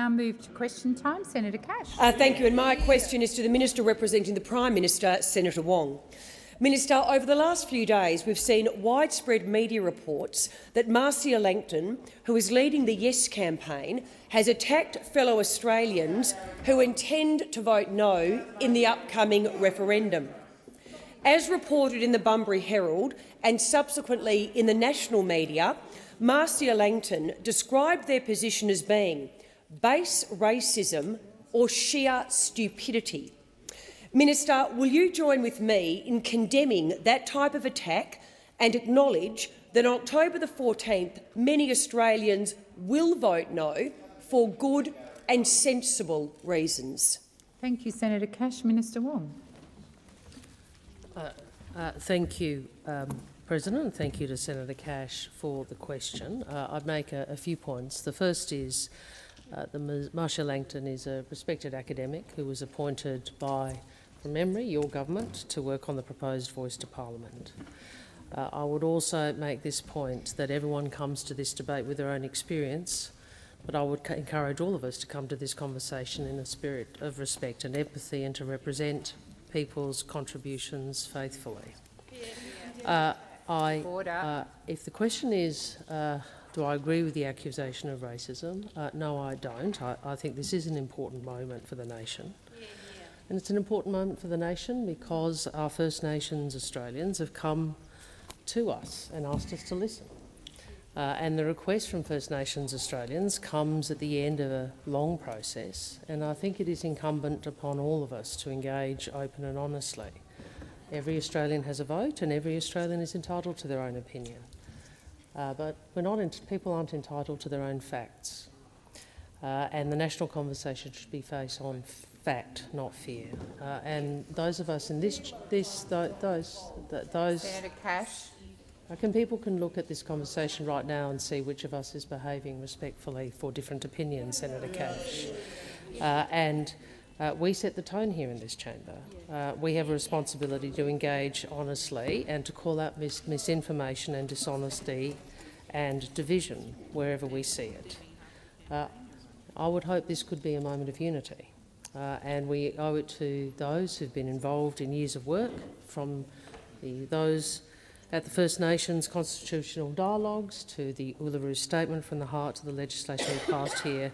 now move to question time. Senator Cash. Thank you. And my question is to the Minister representing the Prime Minister, Senator Wong. Minister, over the last few days we've seen widespread media reports that Marcia Langton, who is leading the Yes campaign, has attacked fellow Australians who intend to vote no in the upcoming referendum. As reported in the Bunbury Herald and subsequently in the national media, Marcia Langton described their position as being base racism or sheer stupidity. Minister, will you join with me in condemning that type of attack and acknowledge that on October the 14th many Australians will vote no for good and sensible reasons? Thank you, Senator Cash. Minister Wong. Thank you, President. Thank you to Senator Cash for the question. I'd make a few points. The first is Marcia Langton is a respected academic who was appointed by, from memory, your government to work on the proposed Voice to Parliament. I would also make this point that everyone comes to this debate with their own experience, but I would encourage all of us to come to this conversation in a spirit of respect and empathy and to represent people's contributions faithfully. If the question is, do I agree with the accusation of racism? No, I don't. I think this is an important moment for the nation. And it's an important moment for the nation because our First Nations Australians have come to us and asked us to listen. And the request from First Nations Australians comes at the end of a long process, and I think it is incumbent upon all of us to engage open and honestly. Every Australian has a vote and every Australian is entitled to their own opinion. But people aren't entitled to their own facts. And the national conversation should be based on fact, not fear. And those of us in Senator Cash. People can look at this conversation right now and see which of us is behaving respectfully for different opinions, Senator Cash. We set the tone here in this chamber. We have a responsibility to engage honestly and to call out misinformation and dishonesty and division wherever we see it. I would hope this could be a moment of unity, and we owe it to those who've been involved in years of work, from those at the First Nations constitutional dialogues to the Uluru Statement from the Heart to the legislation we passed here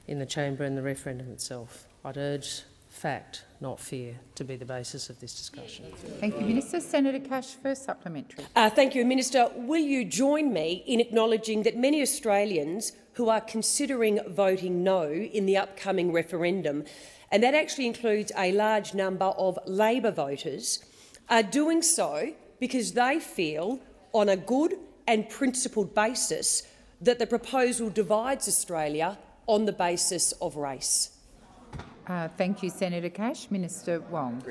in the chamber and the referendum itself. I'd urge fact, not fear, to be the basis of this discussion. Thank you, Minister. Senator Cash, first supplementary. Thank you, Minister. Will you join me in acknowledging that many Australians who are considering voting no in the upcoming referendum, and that actually includes a large number of Labor voters, are doing so because they feel, on a good and principled basis, that the proposal divides Australia on the basis of race? Thank you, Senator Cash. Minister Wong.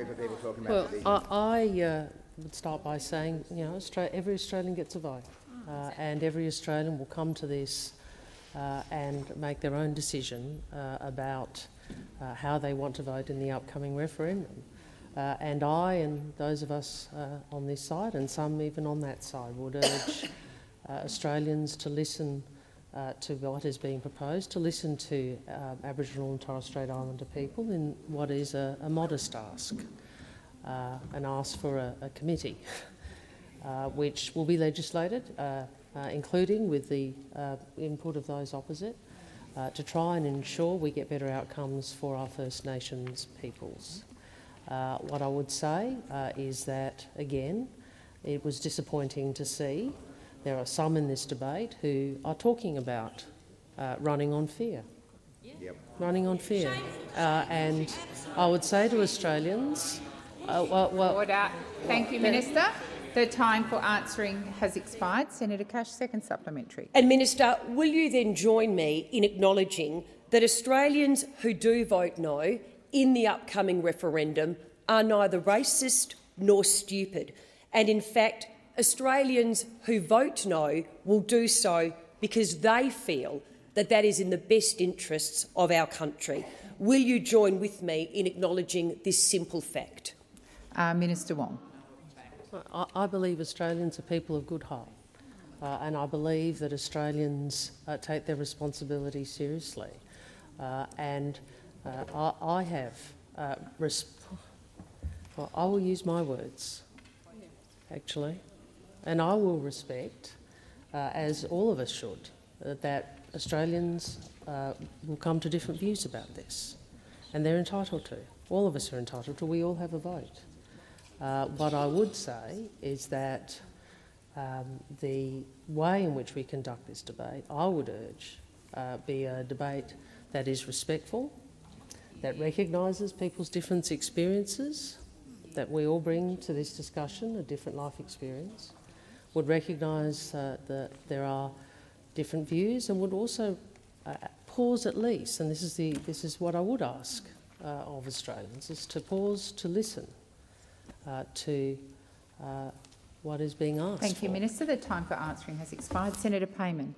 Well, I would start by saying, every Australian gets a vote, and every Australian will come to this and make their own decision about how they want to vote in the upcoming referendum. And I and those of us on this side, and some even on that side, would urge Australians to listen to what is being proposed, to listen to Aboriginal and Torres Strait Islander people in what is a modest ask, and ask for a committee which will be legislated, including with the input of those opposite, to try and ensure we get better outcomes for our First Nations peoples. What I would say is that, again, it was disappointing to see there are some in this debate who are talking about running on fear. Running on fear. And I would say to Australians... Order. Thank you, Minister. The time for answering has expired. Senator Cash, second supplementary. And Minister, will you then join me in acknowledging that Australians who do vote no in the upcoming referendum are neither racist nor stupid, and in fact Australians who vote no will do so because they feel that that is in the best interests of our country? Will you join with me in acknowledging this simple fact? Minister Wong. I believe Australians are people of good heart, and I believe that Australians take their responsibility seriously. I have well, I will use my words, actually, and I will respect, as all of us should, that Australians will come to different views about this, and they're entitled to. All of us are entitled to. We all have a vote. What I would say is that the way in which we conduct this debate, I would urge, be a debate that is respectful, that recognises people's different experiences, that we all bring to this discussion a different life experience, would recognise that there are different views, and would also pause at least, and this is what I would ask of Australians, is to pause to listen to what is being asked. Thank you, Minister. The time for answering has expired. Senator Payman.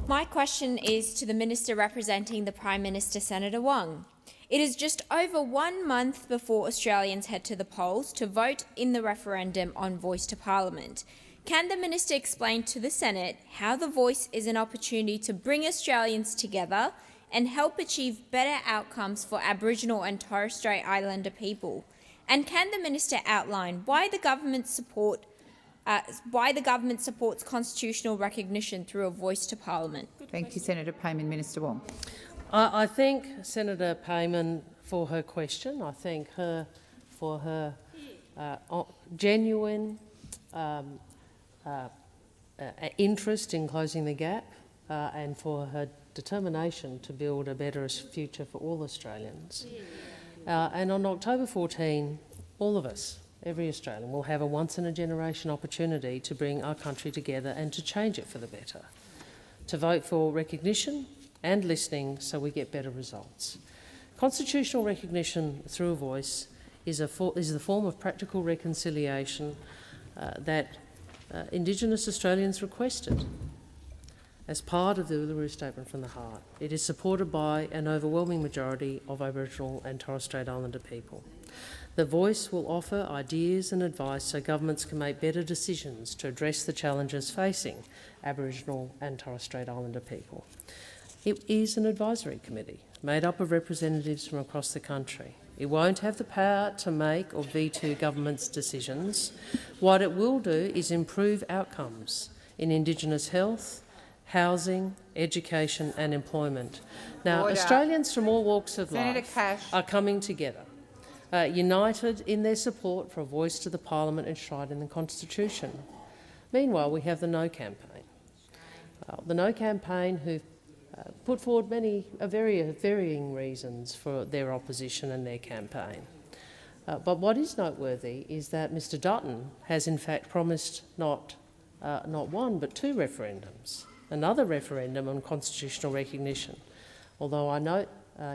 My question is to the Minister representing the Prime Minister, Senator Wong. It is just over 1 month before Australians head to the polls to vote in the referendum on Voice to Parliament. Can the Minister explain to the Senate how the Voice is an opportunity to bring Australians together and help achieve better outcomes for Aboriginal and Torres Strait Islander people? And can the Minister outline why the government supports constitutional recognition through a Voice to Parliament? Thank you, Senator Payman. Minister Wong. I thank Senator Payman for her question. I thank her for her genuine interest in closing the gap and for her determination to build a better future for all Australians. And on October 14, all of us, every Australian, will have a once-in-a-generation opportunity to bring our country together and to change it for the better, to vote for recognition and listening so we get better results. Constitutional recognition through a voice is the form of practical reconciliation that Indigenous Australians requested as part of the Uluru Statement from the Heart. It is supported by an overwhelming majority of Aboriginal and Torres Strait Islander people. The voice will offer ideas and advice so governments can make better decisions to address the challenges facing Aboriginal and Torres Strait Islander people. It is an advisory committee made up of representatives from across the country. It won't have the power to make or veto government's decisions. What it will do is improve outcomes in Indigenous health, housing, education and employment. Now, Order. Australians from all walks of Senator life Cash. are coming together, united in their support for a voice to the Parliament enshrined in the Constitution. Meanwhile, we have the No campaign. The No campaign who've put forward many varying reasons for their opposition and their campaign. But what is noteworthy is that Mr Dutton has in fact promised not one but 2 referendums, another referendum on constitutional recognition, although I note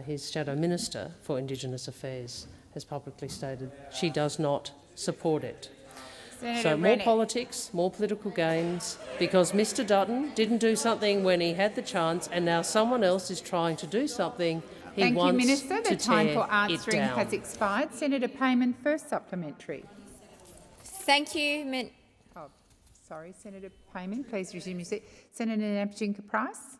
his Shadow Minister for Indigenous Affairs has publicly stated she does not support it. Senator So more Rennick. politics, more political gains, because Mr Dutton didn't do something when he had the chance and now someone else is trying to do something he Thank you, wants Minister. to The time tear for it answering down. has expired. Senator Payman, first supplementary. Thank you, Sorry, Senator Payman, please resume your seat. Senator Nampijinka-Price.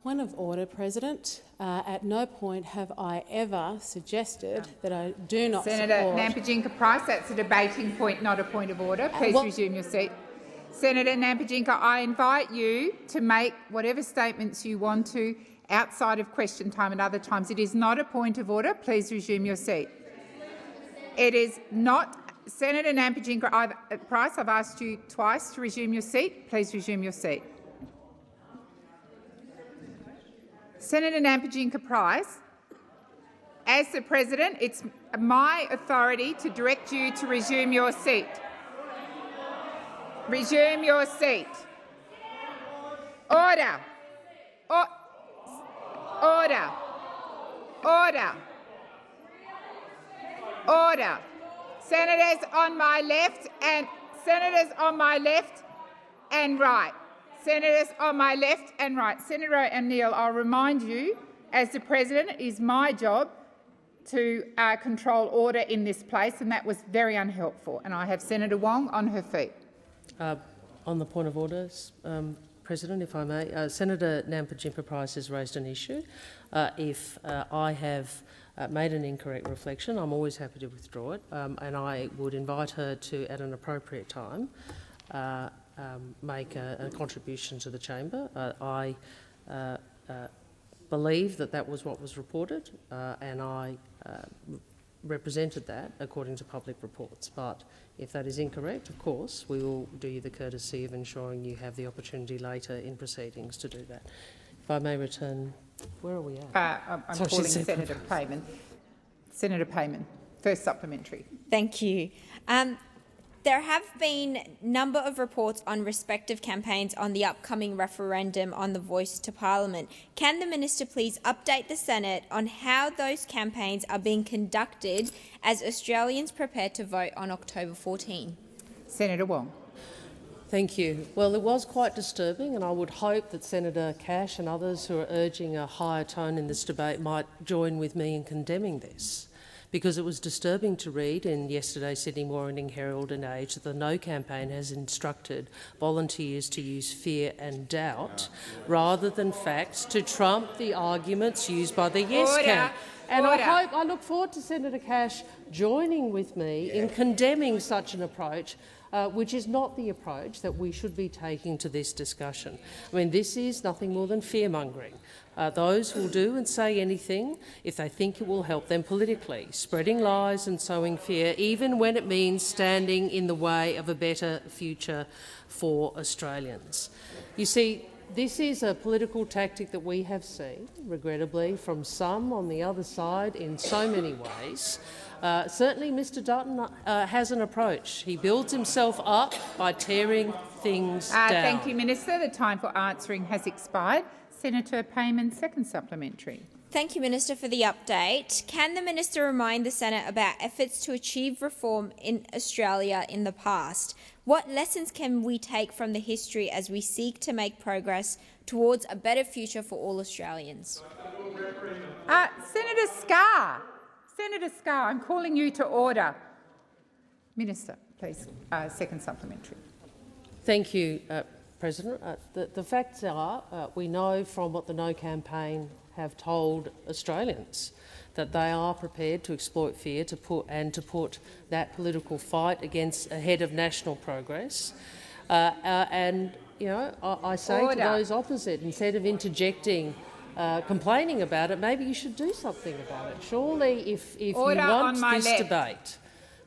Point of order, President. At no point have I ever suggested that I do not Senator support... Nampijinka-Price, that's a debating point, not a point of order. Please resume your seat. Senator Nampijinka, I invite you to make whatever statements you want to outside of question time at other times. It is not a point of order. Please resume your seat. It is not. Senator Nampijinka-Price, I've asked you twice to resume your seat. Please resume your seat. Senator Nampijinka-Price, as the President, it's my authority to direct you to resume your seat. Resume your seat. Order. Order. Order. Order. Senators on my left and right. Senators on my left and right. Senator O'Neill, I'll remind you, as the President, it is my job to control order in this place, and that was very unhelpful. And I have Senator Wong on her feet. On the point of orders, President, if I may. Senator Nampijinpa Price has raised an issue. If I have made an incorrect reflection, I'm always happy to withdraw it, and I would invite her to, at an appropriate time, make a contribution to the chamber. I believe that that was what was reported, and I represented that according to public reports. But if that is incorrect, of course, we will do you the courtesy of ensuring you have the opportunity later in proceedings to do that. If I may return, where are we at? I'm calling Senator Payman. Senator Payman, first supplementary. Thank you. There have been a number of reports on respective campaigns on the upcoming referendum on the Voice to Parliament. Can the Minister please update the Senate on how those campaigns are being conducted as Australians prepare to vote on October 14? Senator Wong. Thank you. Well, it was quite disturbing, and I would hope that Senator Cash and others who are urging a higher tone in this debate might join with me in condemning this, because it was disturbing to read in yesterday's Sydney Morning Herald and Age that the No campaign has instructed volunteers to use fear and doubt rather than facts to trump the arguments used by the Yes camp. And I look forward to Senator Cash joining with me in condemning such an approach, which is not the approach that we should be taking to this discussion. I mean, this is nothing more than fear-mongering. Those will do and say anything if they think it will help them politically, spreading lies and sowing fear, even when it means standing in the way of a better future for Australians. You see, this is a political tactic that we have seen, regrettably, from some on the other side in so many ways. Certainly Mr Dutton has an approach. He builds himself up by tearing things down. Thank you, Minister. The time for answering has expired. Senator Payman, second supplementary. Thank you, Minister, for the update. Can the Minister remind the Senate about efforts to achieve reform in Australia in the past? What lessons can we take from the history as we seek to make progress towards a better future for all Australians? Senator Scarr. Senator Scarr, I'm calling you to order. Minister, please, second supplementary. Thank you, President. The facts are, we know from what the No campaign have told Australians, that they are prepared to exploit fear to put that political fight ahead of national progress. And you know, I say to those opposite, instead of interjecting, complaining about it, maybe you should do something about it. Surely, if you want this debate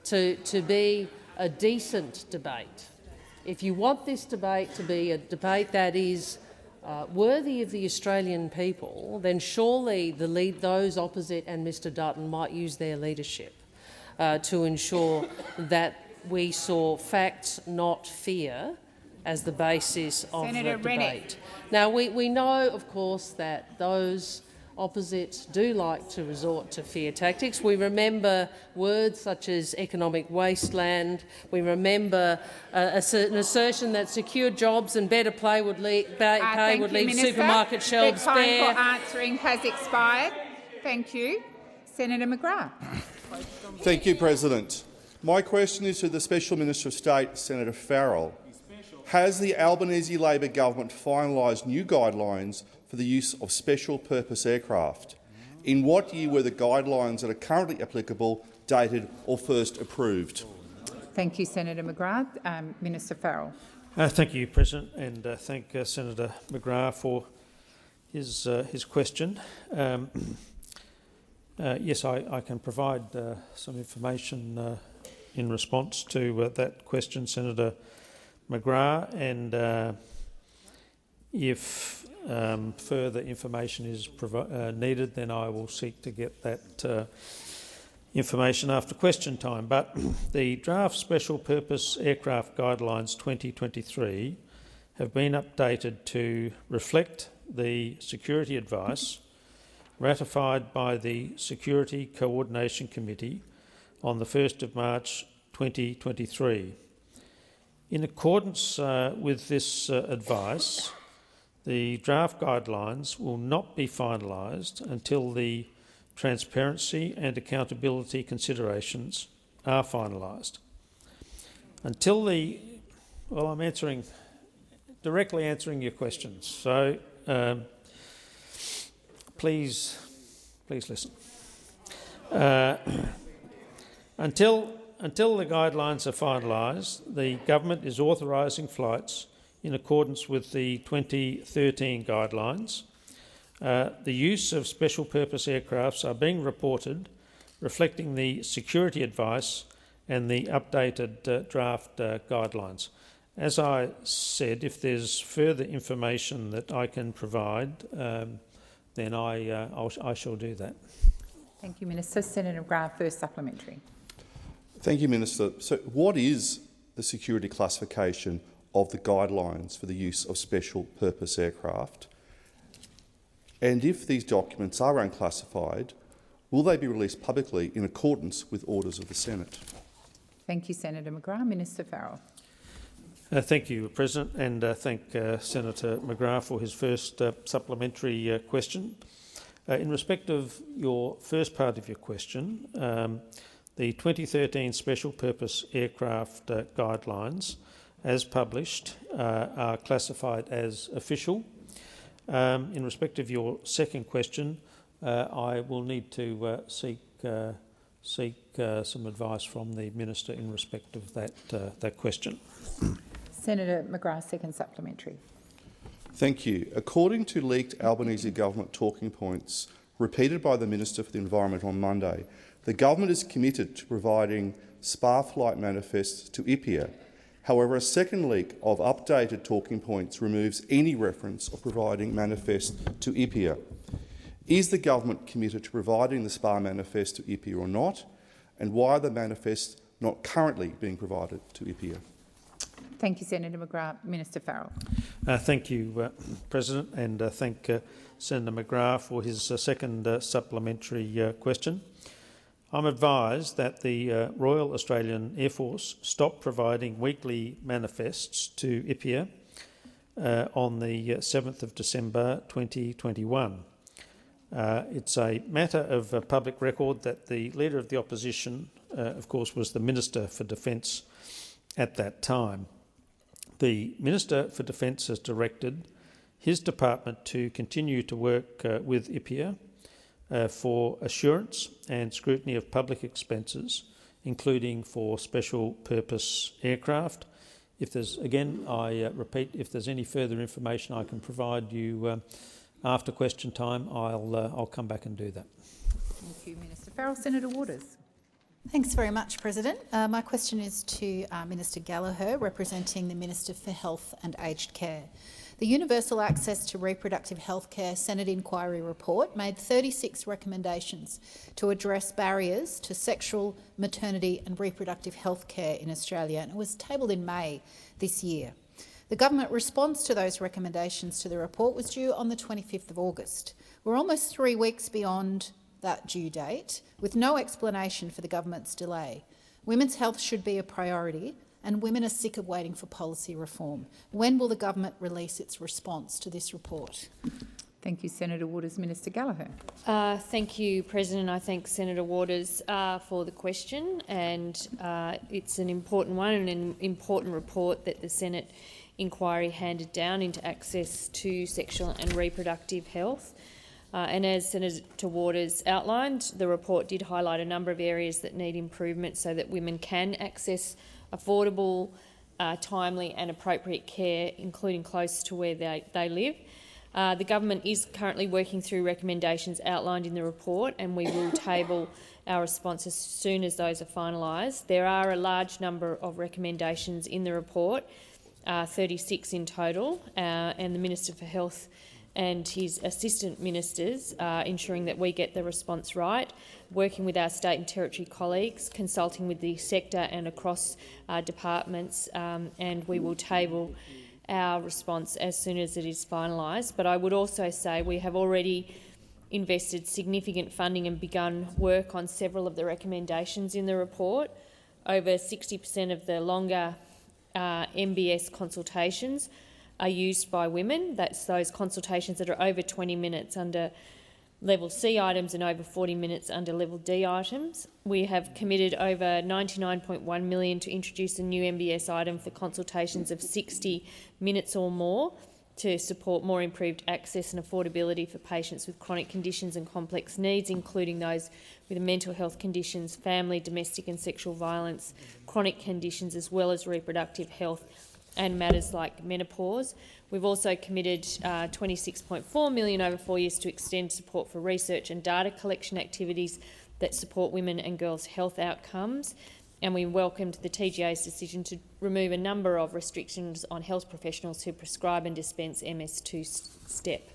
to be a decent debate, if you want this debate to be a debate that is worthy of the Australian people, then surely those opposite and Mr Dutton might use their leadership to ensure that we saw facts, not fear, as the basis of Senator the debate. Rennick. Now, we know, of course, that those opposites do like to resort to fear tactics. We remember words such as economic wasteland. We remember an assertion that secure jobs and better pay would leave supermarket shelves bare. The time for answering has expired. Thank you. Senator McGrath. Thank you, President. My question is to the Special Minister of State, Senator Farrell. Has the Albanese Labor government finalised new guidelines for the use of special purpose aircraft? In what year were the guidelines that are currently applicable dated or first approved? Thank you, Senator McGrath. Minister Farrell. Thank you, President, and thank Senator McGrath for his question. Yes, I can provide some information in response to that question, Senator McGrath, and if further information is needed, then I will seek to get that information after question time. But the draft Special Purpose Aircraft Guidelines 2023 have been updated to reflect the security advice ratified by the Security Coordination Committee on the 1st of March 2023. In accordance with this advice, the draft guidelines will not be finalised until the transparency and accountability considerations are finalised. I'm answering directly answering your questions. So please listen. Until the guidelines are finalised, the government is authorising flights in accordance with the 2013 guidelines. The use of special purpose aircrafts are being reported, reflecting the security advice and the updated draft guidelines. As I said, if there's further information that I can provide, then I shall do that. Thank you, Minister. Senator McGrath, first supplementary. Thank you, Minister. So what is the security classification of the guidelines for the use of special purpose aircraft? And if these documents are unclassified, will they be released publicly in accordance with orders of the Senate? Thank you, Senator McGrath. Minister Farrell. Thank you, President, and thank Senator McGrath for his first supplementary question. In respect of your first part of your question, the 2013 Special Purpose Aircraft Guidelines, as published, are classified as official. In respect of your second question, I will need to seek some advice from the Minister in respect of that question. Senator McGrath, second supplementary. Thank you. According to leaked Albanese government talking points repeated by the Minister for the Environment on Monday, the government is committed to providing SPA flight manifests to IPEA. However, a second leak of updated talking points removes any reference of providing manifests to IPEA. Is the government committed to providing the SPA manifest to IPEA or not? And why are the manifests not currently being provided to IPEA? Thank you, Senator McGrath. Minister Farrell. Thank you, President, and thank Senator McGrath for his second supplementary question. I'm advised that the Royal Australian Air Force stopped providing weekly manifests to IPEA on the 7th of December 2021. It's a matter of public record that the Leader of the Opposition, of course, was the Minister for Defence at that time. The Minister for Defence has directed his department to continue to work with IPEA for assurance and scrutiny of public expenses, including for special purpose aircraft. If there's, again, I repeat, if there's any further information I can provide you after question time, I'll come back and do that. Thank you, Minister Farrell. Senator Waters. Thanks very much, President. My question is to Minister Gallagher, representing the Minister for Health and Aged Care. The Universal Access to Reproductive Health Care Senate Inquiry Report made 36 recommendations to address barriers to sexual, maternity and reproductive health care in Australia, and it was tabled in May this year. The government response to those recommendations to the report was due on the 25th of August. We're almost 3 weeks beyond that due date, with no explanation for the government's delay. Women's health should be a priority, and women are sick of waiting for policy reform. When will the government release its response to this report? Thank you, Senator Waters. Minister Gallagher. Thank you, President. I thank Senator Waters for the question, and it's an important one and an important report that the Senate inquiry handed down into access to sexual and reproductive health. And as Senator Waters outlined, the report did highlight a number of areas that need improvement so that women can access affordable, timely and appropriate care, including close to where they live. The government is currently working through recommendations outlined in the report, and we will table our response as soon as those are finalised. There are a large number of recommendations in the report, 36 in total, and the Minister for Health and his assistant ministers ensuring that we get the response right, working with our state and territory colleagues, consulting with the sector and across departments, and we will table our response as soon as it is finalised. But I would also say we have already invested significant funding and begun work on several of the recommendations in the report. Over 60% of the longer MBS consultations are used by women. That's those consultations that are over 20 minutes under Level C items and over 40 minutes under Level D items. We have committed over $99.1 million to introduce a new MBS item for consultations of 60 minutes or more to support more improved access and affordability for patients with chronic conditions and complex needs, including those with mental health conditions, family, domestic and sexual violence, chronic conditions, as well as reproductive health and matters like menopause. We've also committed $26.4 million over 4 years to extend support for research and data collection activities that support women and girls' health outcomes. And we welcomed the TGA's decision to remove a number of restrictions on health professionals who prescribe and dispense MS2 step.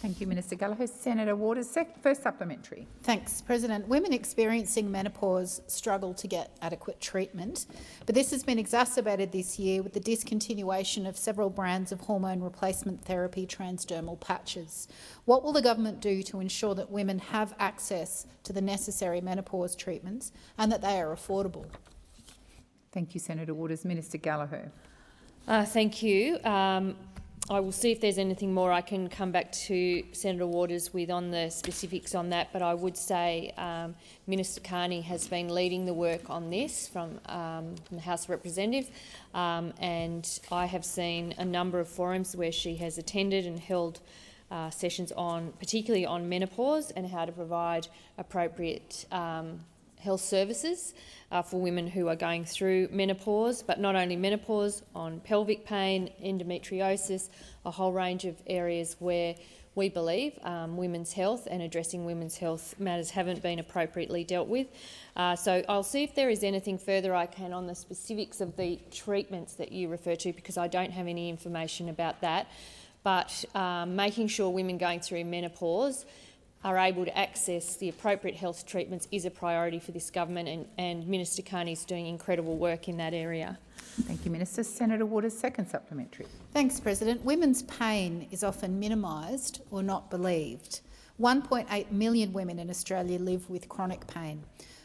Thank you, Minister Gallagher. Senator Waters, first supplementary. Thanks, President. Women experiencing menopause struggle to get adequate treatment, but this has been exacerbated this year with the discontinuation of several brands of hormone replacement therapy transdermal patches. What will the government do to ensure that women have access to the necessary menopause treatments and that they are affordable? Thank you, Senator Waters. Minister Gallagher. Thank you. I will see if there's anything more I can come back to Senator Waters with on the specifics on that, but I would say Minister Carney has been leading the work on this from the House of Representatives, and I have seen a number of forums where she has attended and held sessions on, particularly on menopause and how to provide appropriate health services for women who are going through menopause, but not only menopause, on pelvic pain, endometriosis, a whole range of areas where we believe women's health and addressing women's health matters haven't been appropriately dealt with. So I'll see if there is anything further I can on the specifics of the treatments that you refer to, because I don't have any information about that. But making sure women going through menopause are able to access the appropriate health treatments is a priority for this government, and Minister Carney is doing incredible work in that area. Thank you, Minister. Senator Waters, second supplementary. Thanks, President. Women's pain is often minimised or not believed. 1.8 million women in Australia live with chronic pain.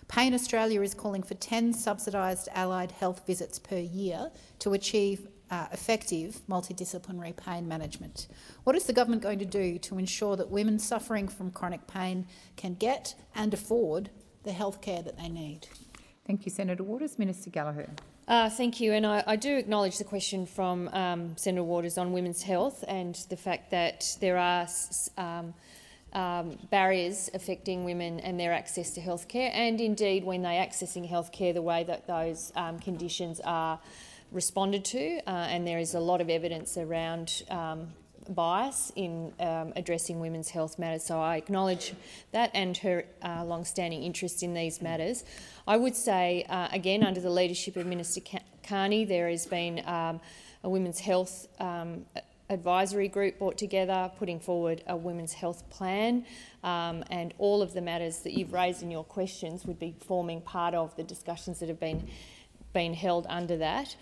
Pain Australia is calling for 10 subsidised allied health visits per year to achieve effective multidisciplinary pain management. What is the government going to do to ensure that women suffering from chronic pain can get and afford the health care that they need? Thank you, Senator Waters. Minister Gallagher. Thank you, and I do acknowledge the question from Senator Waters on women's health and the fact that there are barriers affecting women and their access to health care, and indeed when they're accessing health care, the way that those conditions are responded to, and there is a lot of evidence around bias in addressing women's health matters. So I acknowledge that and her long-standing interest in these matters. I would say, again, under the leadership of Minister Carney, there has been a women's health advisory group brought together, putting forward a women's health plan, and all of the matters that you've raised in your questions would be forming part of the discussions that have been held under that.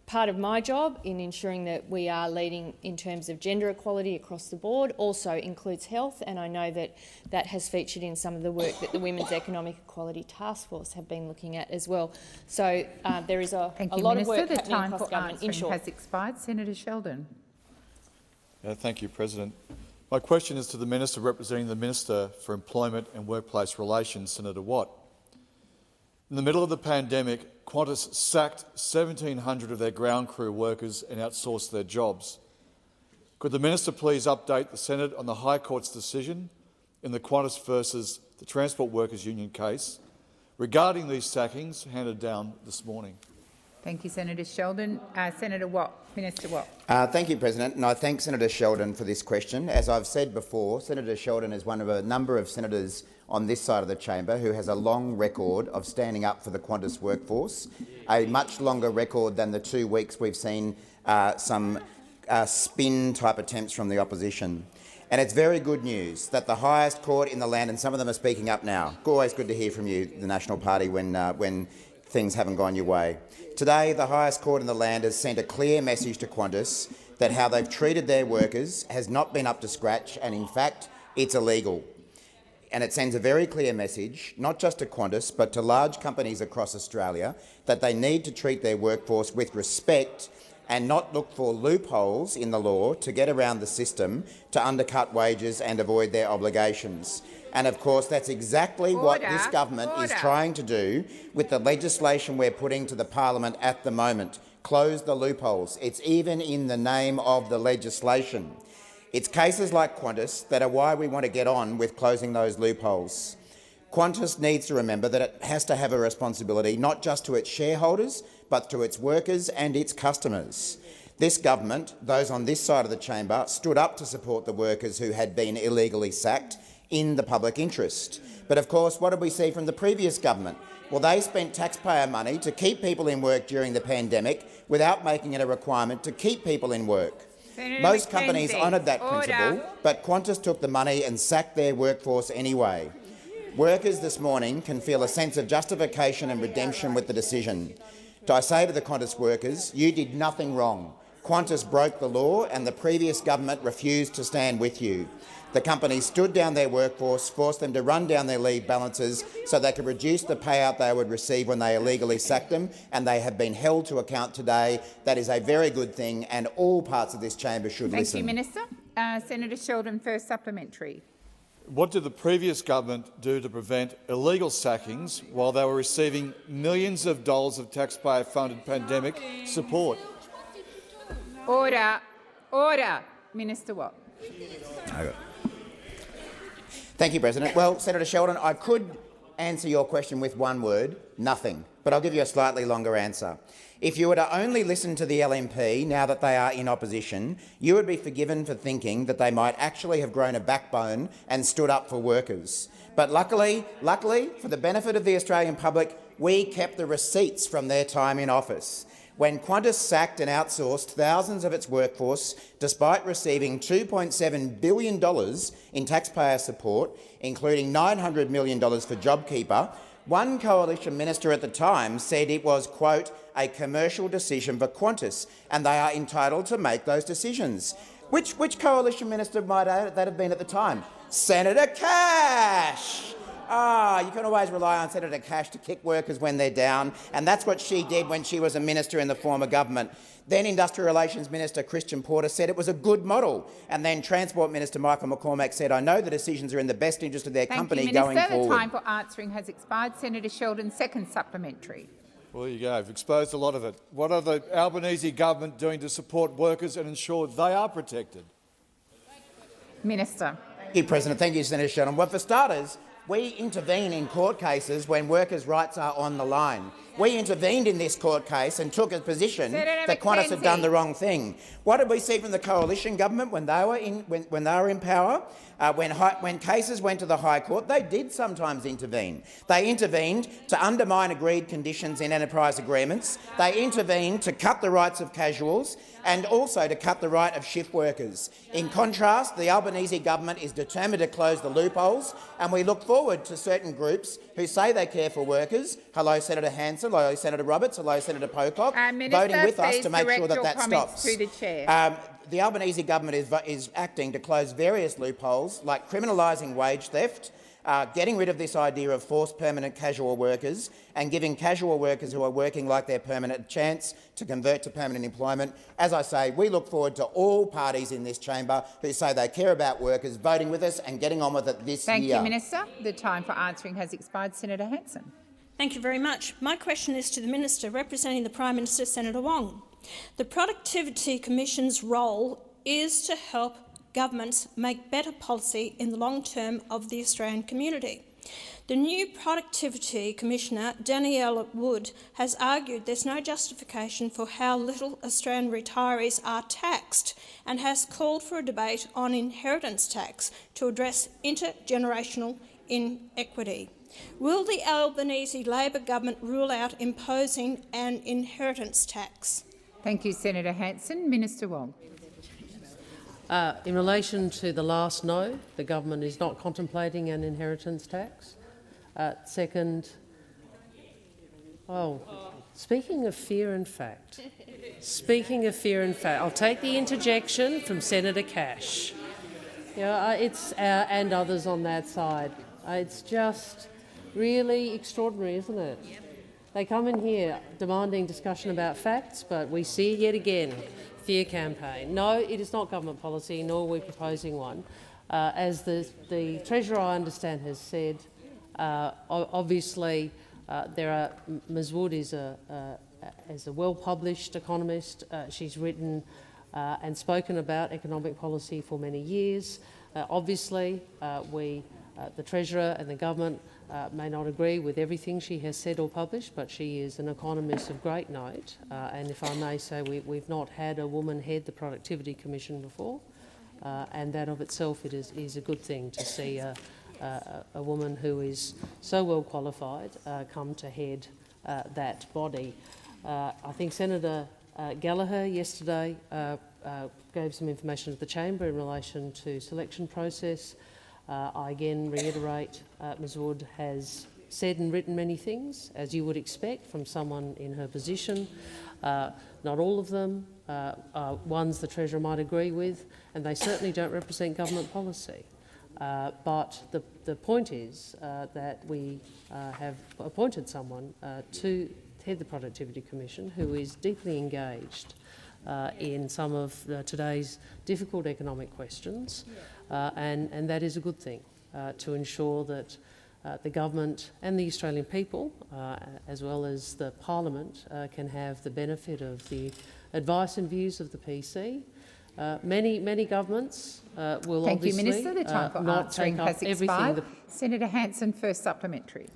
Part of my job in ensuring that we are leading in terms of gender equality across the board also includes health, and I know that that has featured in some of the work that the Women's Economic Equality Task Force have been looking at as well. So there is a lot of work happening across government. In short, has expired. Senator Sheldon. Thank you, President. My question is to the Minister representing the Minister for Employment and Workplace Relations, Senator Watt. In the middle of the pandemic, Qantas sacked 1,700 of their ground crew workers and outsourced their jobs. Could the Minister please update the Senate on the High Court's decision in the Qantas versus the Transport Workers Union case regarding these sackings handed down this morning? Thank you, Senator Sheldon. Senator Watt. Minister Watt. Thank you, President, and I thank Senator Sheldon for this question. As I've said before, Senator Sheldon is one of a number of senators on this side of the chamber who has a long record of standing up for the Qantas workforce, a much longer record than the 2 weeks we've seen some spin-type attempts from the opposition. And it's very good news that the highest court in the land, and some of them are speaking up now. Always good to hear from you, the National Party, when things haven't gone your way. Today, the highest court in the land has sent a clear message to Qantas that how they've treated their workers has not been up to scratch, and in fact, it's illegal. And it sends a very clear message, not just to Qantas, but to large companies across Australia, that they need to treat their workforce with respect and not look for loopholes in the law to get around the system to undercut wages and avoid their obligations. And of course, that's exactly what this government is trying to do with the legislation we're putting to the parliament at the moment. Close the loopholes. It's even in the name of the legislation. It's cases like Qantas that are why we want to get on with closing those loopholes. Qantas needs to remember that it has to have a responsibility not just to its shareholders, but to its workers and its customers. This government, those on this side of the chamber, stood up to support the workers who had been illegally sacked in the public interest. But of course, what did we see from the previous government? Well, they spent taxpayer money to keep people in work during the pandemic without making it a requirement to keep people in work. Senator Most McKenzie, companies honoured that principle, but Qantas took the money and sacked their workforce anyway. Workers this morning can feel a sense of justification and redemption with the decision. I say to the Qantas workers, you did nothing wrong. Qantas broke the law and the previous government refused to stand with you. The company stood down their workforce, forced them to run down their leave balances so they could reduce the payout they would receive when they illegally sacked them, and they have been held to account today. That is a very good thing, and all parts of this chamber should listen. Thank you, Minister. Senator Sheldon, first supplementary. What did the previous government do to prevent illegal sackings while they were receiving millions of dollars of taxpayer-funded pandemic support? Order. Order. Minister Watt. Thank you, President. Well, Senator Sheldon, I could answer your question with one word, nothing, but I'll give you a slightly longer answer. If you were to only listen to the LNP now that they are in opposition, you would be forgiven for thinking that they might actually have grown a backbone and stood up for workers. But luckily, for the benefit of the Australian public, we kept the receipts from their time in office. When Qantas sacked and outsourced thousands of its workforce, despite receiving $2.7 billion in taxpayer support, including $900 million for JobKeeper, one coalition minister at the time said it was, quote, a commercial decision for Qantas, and they are entitled to make those decisions. Which coalition minister might that have been at the time? Senator Cash! You can always rely on Senator Cash to kick workers when they're down, and that's what she did when she was a minister in the former government. Then Industrial Relations Minister Christian Porter said it was a good model, and then Transport Minister Michael McCormack said, I know the decisions are in the best interest of their company going forward. The time for answering has expired. Senator Sheldon, second supplementary. Well, there you go. You've exposed a lot of it. What are the Albanese government doing to support workers and ensure they are protected? Minister. Thank you, President. Thank you, Senator Sheldon. Well, for starters, we intervene in court cases when workers' rights are on the line. We intervened in this court case and took a position that Qantas had done the wrong thing. What did we see from the coalition government when they were in power? When cases went to the High Court, they did sometimes intervene. They intervened to undermine agreed conditions in enterprise agreements. They intervened to cut the rights of casuals and also to cut the right of shift workers. In contrast, the Albanese government is determined to close the loopholes, and we look forward to certain groups who say they care for workers, hello Senator Hanson, hello Senator Roberts, hello Senator Pocock, voting with us to make sure that that stops. To the chair. The Albanese government is acting to close various loopholes, like criminalising wage theft, getting rid of this idea of forced permanent casual workers and giving casual workers who are working like they're permanent a chance to convert to permanent employment. As I say, we look forward to all parties in this chamber who say they care about workers voting with us and getting on with it this year. Thank you, Minister. The time for answering has expired. Senator Hanson. Thank you very much. My question is to the Minister representing the Prime Minister, Senator Wong. The Productivity Commission's role is to help governments make better policy in the long term of the Australian community. The new Productivity Commissioner, Danielle Wood, has argued there's no justification for how little Australian retirees are taxed and has called for a debate on inheritance tax to address intergenerational inequity. Will the Albanese Labor government rule out imposing an inheritance tax? Thank you, Senator Hanson. Minister Wong. In relation to the last no, the government is not contemplating an inheritance tax. Second, speaking of fear and fact, I'll take the interjection from Senator Cash. And others on that side. It's just really extraordinary, isn't it? They come in here demanding discussion about facts, but we see yet again fear campaign. No, it is not government policy, nor are we proposing one. As the Treasurer, I understand, has said, obviously Ms Wood is a well-published economist. She's written and spoken about economic policy for many years. Obviously, the Treasurer and the government may not agree with everything she has said or published, but she is an economist of great note. And if I may say, we've not had a woman head the Productivity Commission before, and that of itself is a good thing to see a woman who is so well qualified come to head that body. I think Senator Gallagher yesterday gave some information to the chamber in relation to selection process. I again reiterate, Ms Wood has said and written many things, as you would expect from someone in her position. Not all of them are ones the Treasurer might agree with, and they certainly don't represent government policy. But the point is that we have appointed someone to head the Productivity Commission who is deeply engaged in some of today's difficult economic questions, and that is a good thing to ensure that the government and the Australian people, as well as the Parliament, can have the benefit of the advice and views of the PC. Many governments will Thank obviously you, Minister. The time for not answering take up has everything. expired. Senator Hanson, first supplementary.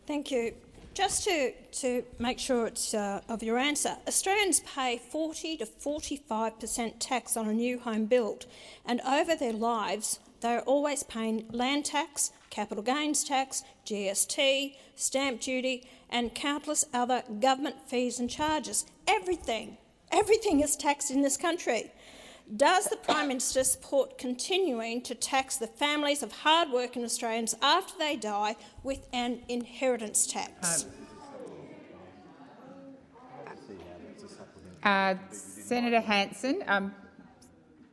Thank you. Just to make sure it's of your answer, Australians pay 40 to 45% tax on a new home build, and over their lives they are always paying land tax, capital gains tax, GST, stamp duty and countless other government fees and charges. Everything is taxed in this country. Does the Prime Minister support continuing to tax the families of hard-working Australians after they die with an inheritance tax? Senator Hanson.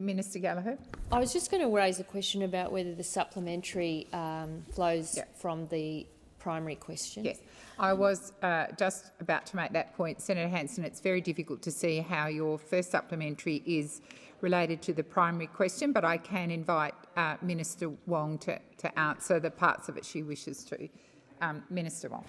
Minister Gallagher. I was just going to raise a question about whether the supplementary flows from the primary question. Yes, I was just about to make that point. Senator Hanson, it's very difficult to see how your first supplementary is related to the primary question, but I can invite Minister Wong to answer the parts of it she wishes to. Minister Wong.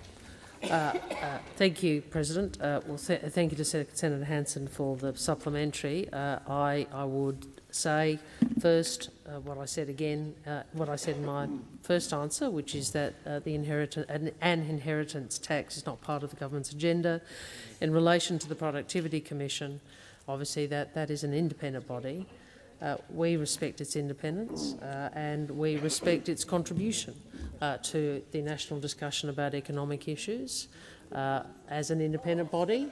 Thank you, President. Thank you to Senator Hanson for the supplementary. I would say first what I said again, what I said in my first answer, which is that an inheritance tax is not part of the government's agenda. In relation to the Productivity Commission, obviously that is an independent body. We respect its independence and we respect its contribution to the national discussion about economic issues. As an independent body,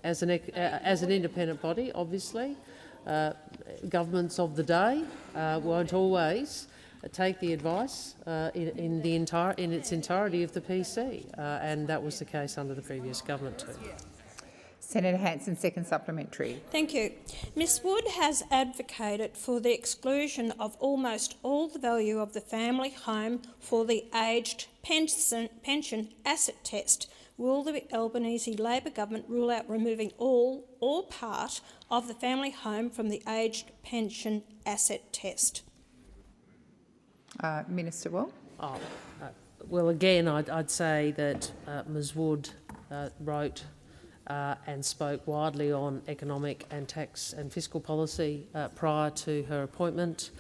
as an independent body, obviously, governments of the day won't always take the advice in its entirety of the PC, and that was the case under the previous government too. Senator Hanson, second supplementary. Thank you. Ms Wood has advocated for the exclusion of almost all the value of the family home for the aged pension asset test. Will the Albanese Labor government rule out removing all or part of the family home from the aged pension asset test? Minister Wong. Well, again, I'd say that Ms Wood wrote and spoke widely on economic and tax and fiscal policy prior to her appointment.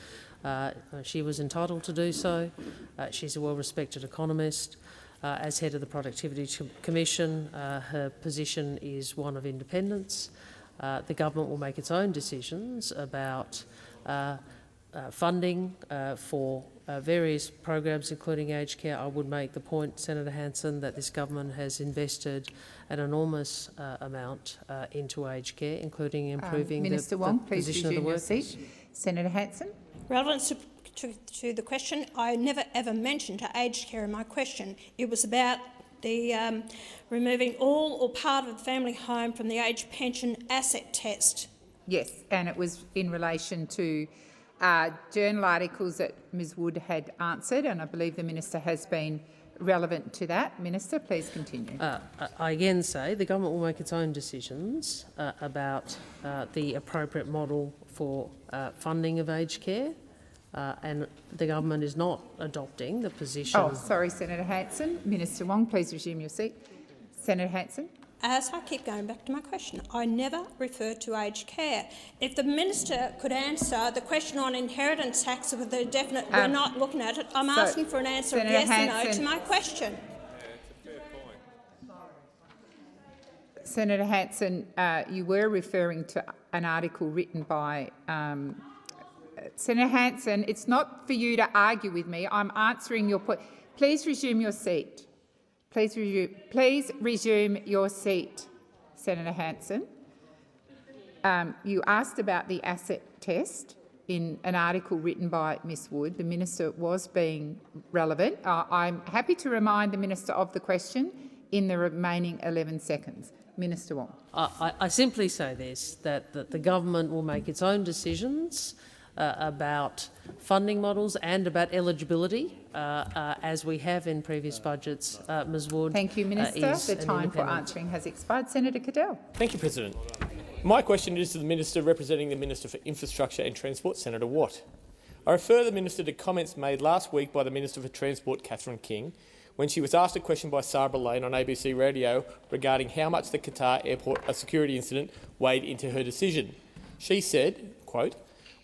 She was entitled to do so. She's a well-respected economist. As head of the Productivity Commission, her position is one of independence. The government will make its own decisions about funding for various programs, including aged care. I would make the point, Senator Hanson, that this government has invested an enormous amount into aged care, including improving Minister the Wong, please position of the resume your workers. seat. Senator Hanson. Relevant to the question, I never ever mentioned aged care in my question. It was about the removing all or part of the family home from the aged pension asset test. Yes, and it was in relation to journal articles that Ms Wood had answered, and I believe the minister has been relevant to that. Minister, please continue. I again say the government will make its own decisions about the appropriate model for funding of aged care, and the government is not adopting the position. Oh, sorry, Senator Hanson. Minister Wong, please resume your seat. Senator Hanson. As I keep going back to my question, I never referred to aged care. If the minister could answer the question on inheritance tax with a definite, we're not looking at it. I'm asking for an answer of yes or no to my question. Senator Hanson, you were referring to an article written by Senator Hanson. It's not for you to argue with me. I'm answering your point. Please resume your seat. Please resume your seat, Senator Hanson. You asked about the asset test in an article written by Ms Wood. The minister was being relevant. I'm happy to remind the minister of the question in the remaining 11 seconds. Minister Wong. I simply say this, that the government will make its own decisions about funding models and about eligibility, as we have in previous budgets. Ms Wood. Thank you, Minister. The time for answering has expired. Senator Cadell. Thank you, President. My question is to the Minister representing the Minister for Infrastructure and Transport, Senator Watt. I refer the Minister to comments made last week by the Minister for Transport, Catherine King, when she was asked a question by Sabra Lane on ABC Radio regarding how much the Qatar airport security incident weighed into her decision. She said, quote,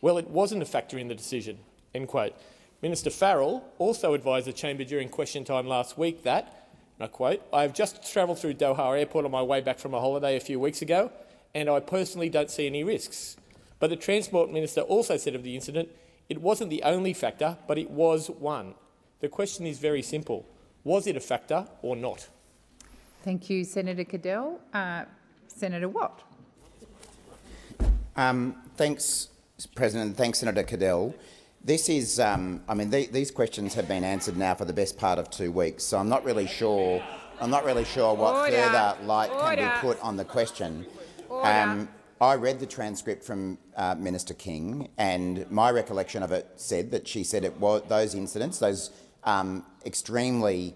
"Well, it wasn't a factor in the decision," end quote. Minister Farrell also advised the chamber during question time last week that, and I quote, "I have just travelled through Doha Airport on my way back from a holiday a few weeks ago, and I personally don't see any risks." But the Transport Minister also said of the incident, "It wasn't the only factor, but it was one." The question is very simple. Was it a factor or not? Thank you, Senator Cadell. Senator Watt. Thanks, President. Thanks, Senator Cadell. This is, these questions have been answered now for the best part of 2 weeks, so I'm not really sure what further light can be put on the question. I read the transcript from Minister King, and my recollection of it said that she said it was those incidents, those extremely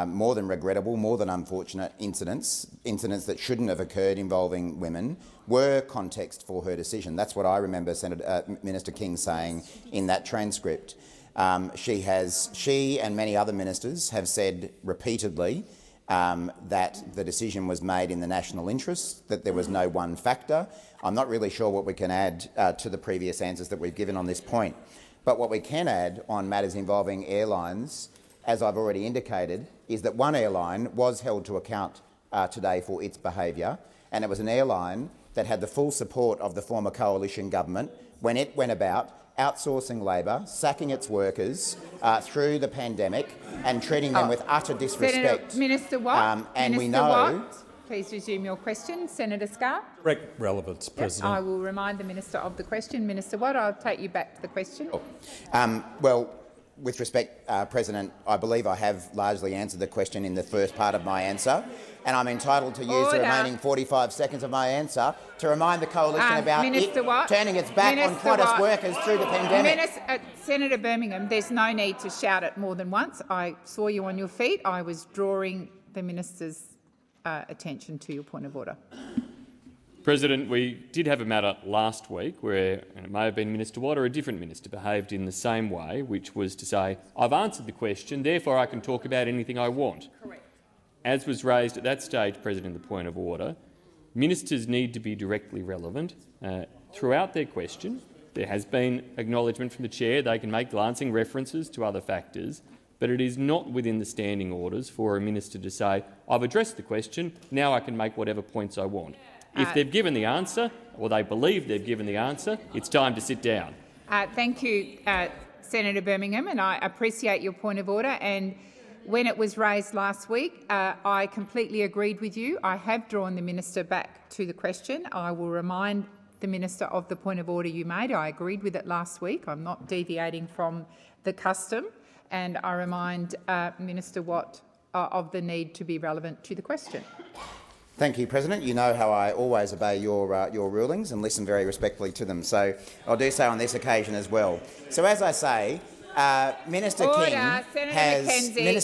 more than regrettable, more than unfortunate incidents that shouldn't have occurred involving women, were context for her decision. That's what I remember Minister King saying in that transcript. She and many other ministers have said repeatedly that the decision was made in the national interest, that there was no one factor. I'm not really sure what we can add to the previous answers that we've given on this point. But what we can add on matters involving airlines, as I've already indicated, is that one airline was held to account today for its behaviour, and it was an airline that had the full support of the former coalition government when it went about outsourcing labour, sacking its workers through the pandemic and treating them with utter disrespect. Senator, Minister Watt. And Minister we know. Watt, please resume your question. Senator Scarr. Direct relevance, President. I will remind the minister of the question. Minister Watt, I'll take you back to the question. Well, with respect, President, I believe I have largely answered the question in the first part of my answer, and I'm entitled to use the remaining 45 seconds of my answer to remind the coalition about turning its back on Qantas workers through the pandemic. Senator Birmingham, there's no need to shout it more than once. I saw you on your feet. I was drawing the minister's attention to your point of order. President, we did have a matter last week where, and it may have been Minister Watt or a different minister, behaved in the same way, which was to say, "I've answered the question, therefore I can talk about anything I want." Correct. As was raised at that stage, President, the point of order, ministers need to be directly relevant throughout their question. There has been acknowledgement from the chair they can make glancing references to other factors, but it is not within the standing orders for a minister to say, "I've addressed the question, now I can make whatever points I want." If they've given the answer, or they believe they've given the answer, it's time to sit down. Thank you, Senator Birmingham, and I appreciate your point of order. And when it was raised last week, I completely agreed with you. I have drawn the minister back to the question. I will remind the minister of the point of order you made. I agreed with it last week. I'm not deviating from the custom, and I remind Minister Watt of the need to be relevant to the question. Thank you, President. You know how I always obey your rulings and listen very respectfully to them, so I'll do so on this occasion as well. So, as I say, Minister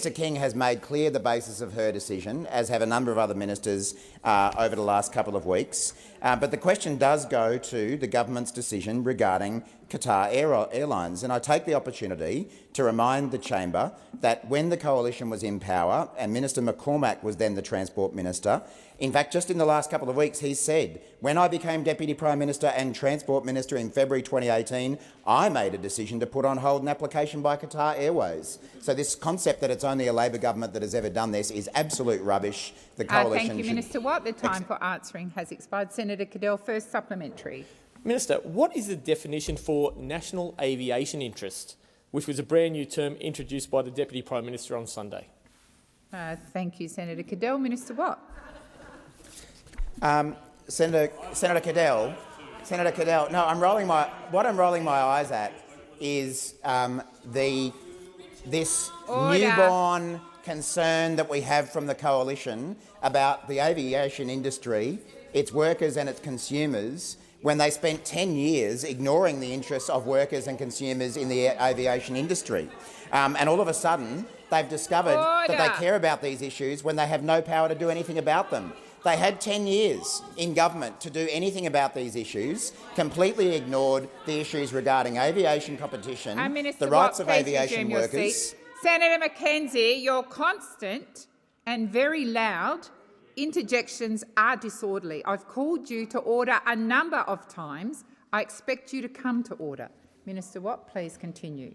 King has made clear the basis of her decision, as have a number of other ministers over the last couple of weeks. But the question does go to the government's decision regarding Qatar Airlines. And I take the opportunity to remind the chamber that when the coalition was in power and Minister McCormack was then the Transport Minister, in fact, just in the last couple of weeks, he said, when I became Deputy Prime Minister and Transport Minister in February 2018, I made a decision to put on hold an application by Qatar Airways. So this concept that it's only a Labor government that has ever done this is absolute rubbish. The coalition thank you, Minister Watt. The time for answering has expired. Senator Cadell, first supplementary. Minister, what is the definition for national aviation interest, which was a brand new term introduced by the Deputy Prime Minister on Sunday? Thank you, Senator Cadell. Minister Watt. Senator Cadell, no, what I'm rolling my eyes at is this newborn concern that we have from the coalition about the aviation industry, its workers and its consumers, when they spent 10 years ignoring the interests of workers and consumers in the aviation industry. And all of a sudden, they've discovered that they care about these issues when they have no power to do anything about them. They had 10 years in government to do anything about these issues, completely ignored the issues regarding aviation competition, the rights of aviation workers. Senator McKenzie, your constant and very loud interjections are disorderly. I've called you to order a number of times. I expect you to come to order. Minister Watt, please continue.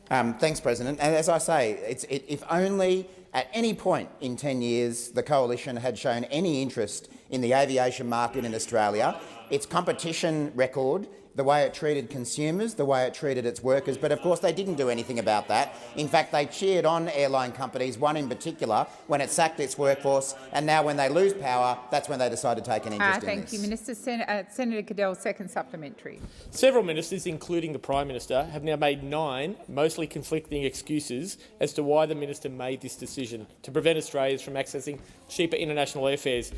Thanks, President. And as I say, if only at any point in 10 years the coalition had shown any interest in the aviation market in Australia, its competition record, the way it treated consumers, the way it treated its workers, but of course they didn't do anything about that. In fact, they cheered on airline companies, one in particular, when it sacked its workforce, and now when they lose power, that's when they decide to take an interest in this. Thank you, Minister. Senator Cadell, second supplementary. Several ministers, including the Prime Minister, have now made 9 mostly conflicting excuses as to why the minister made this decision to prevent Australians from accessing cheaper international airfares,